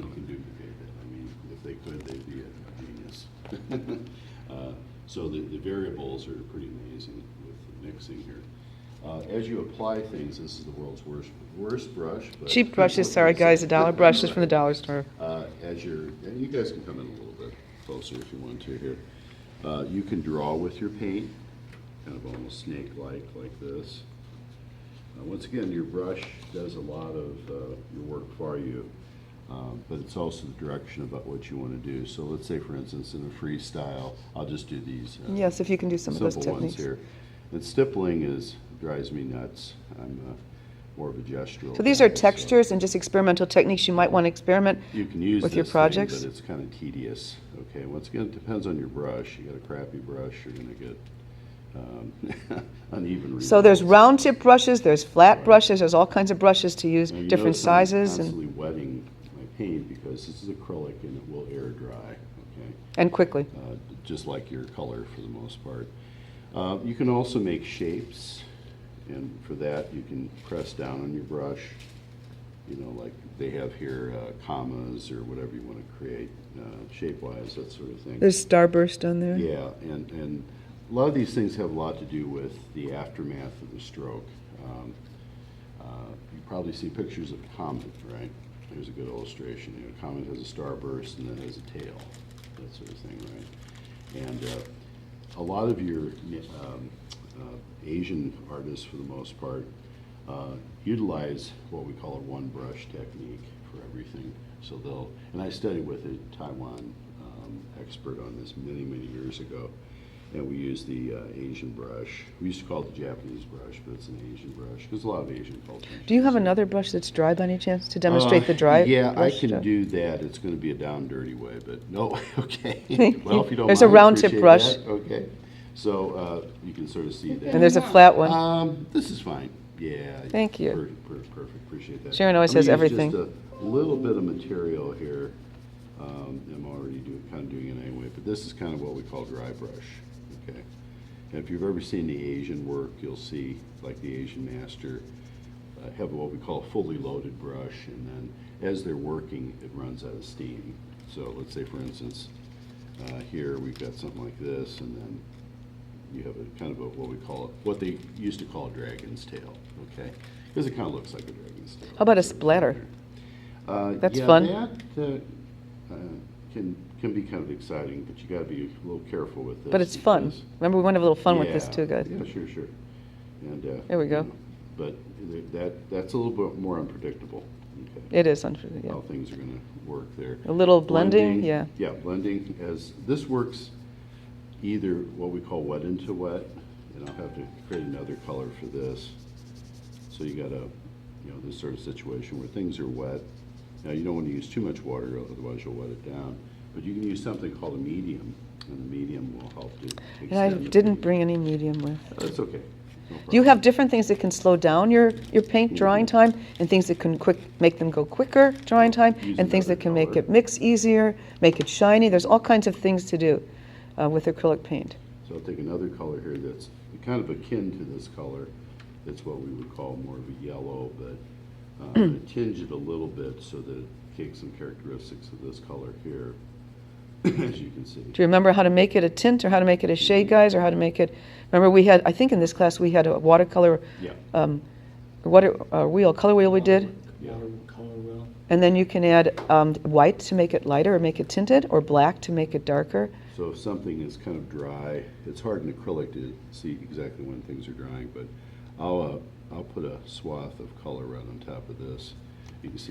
nobody can duplicate it. I mean, if they could, they'd be a genius. So the variables are pretty amazing with the mixing here. As you apply things, this is the world's worst brush. But Cheap brushes, sorry guys, $1 brushes from the dollar store. And you guys can come in a little bit closer if you want to here. You can draw with your paint, kind of almost snake-like, like this. Once again, your brush does a lot of your work for you, but it's also the direction about what you want to do. So let's say, for instance, in a freestyle, I'll just do these Yes, if you can do some of those simple ones techniques. here. And stippling drives me nuts. I'm more of a gestural. So these are guy, textures and just experimental techniques you might want to experiment you can use with your this projects. thing, but it's kind of tedious. Okay, once again, it depends on your brush. You got a crappy brush, you're going to get uneven results. So there's round tip brushes, there's flat brushes, there's all kinds of brushes to use, Now, you different notice I'm sizes constantly wetting my paint because this is acrylic and it will air dry. Okay, and quickly. just like your color for the most part. You can also make shapes, and for that you can press down on your brush. You know, like they have here, commas or whatever you want to create, shape-wise, that sort of thing. There's starburst on there. Yeah, and a lot of these things have a lot to do with the aftermath of the stroke. You probably see pictures of a comet, right? Here's a good illustration. You know, a comet has a starburst and then has a tail, that sort of thing, right? And a lot of your Asian artists, for the most part, utilize what we call a one brush technique for everything. So they'll, and I studied with a Taiwan expert on this many, many years ago, and we use the Asian brush. We used to call it the Japanese brush, but it's an Asian brush, because a lot of Asian cultures. Do you have use it. another brush that's dry by any chance to demonstrate the dry Yeah, I brush can stuff? do that. It's going to be a down dirty way, but no, okay. Thank Well, you. if you don't There's a mind, round tip appreciate brush. that. Okay, so you can sort of see that. And there's a flat one. This is fine. Yeah. Thank you. Perfect. Appreciate that. Sharon always I'm gonna has use everything. Just a little bit of material here. I'm already kind of doing it anyway, but this is kind of what we call dry brush. Okay. And if you've ever seen the Asian work, you'll see, like the Asian master, have what we call a fully loaded brush, and then as they're working, it runs out of steam. So let's say, for instance, here we've got something like this, and then you have a kind of what we call it, what they used to call a dragon's tail, okay? Because it kind of looks like a dragon's tail. How about a splatter? That's yeah, fun. That can be kind of exciting, but you got to be a little careful with this. But it's fun. because- Remember, we want to have a little fun with this Yeah, too, guys. Yeah, sure. And There we go. you know, but that's a little bit more unpredictable. Okay. It is, yeah. How things are going to work there. A little blending, yeah. Yeah, blending. As this works, either what we call wet into wet, and I'll have to create another color for this. So you got this sort of situation where things are wet. Now you don't want to use too much water, otherwise you'll wet it down. But you can use something called a medium, and the medium will help to extend And I the didn't paint. bring any medium with. That's okay. No Do you problem. have different things that can slow down your paint drying time, and things that can make them go quicker drying time, Use and things another that can make color. it mix easier, make it shiny? There's all kinds of things to do with acrylic paint. So I'll take another color here that's kind of akin to this color. That's what we would call more of a yellow, but tinge it a little bit so that it takes some characteristics of this color here, as you can see. Do you remember how to make it a tint, or how to make it a shade, guys, or how to make it? Remember, we had, I think in this class we had a watercolor Yeah. color wheel we did, Yeah. Color wheel. and then you can add white to make it lighter or make it tinted, or black to make it darker. So if something is kind of dry, it's hard in acrylic to see exactly when things are drying, but I'll put a swath of color right on top of this. You can see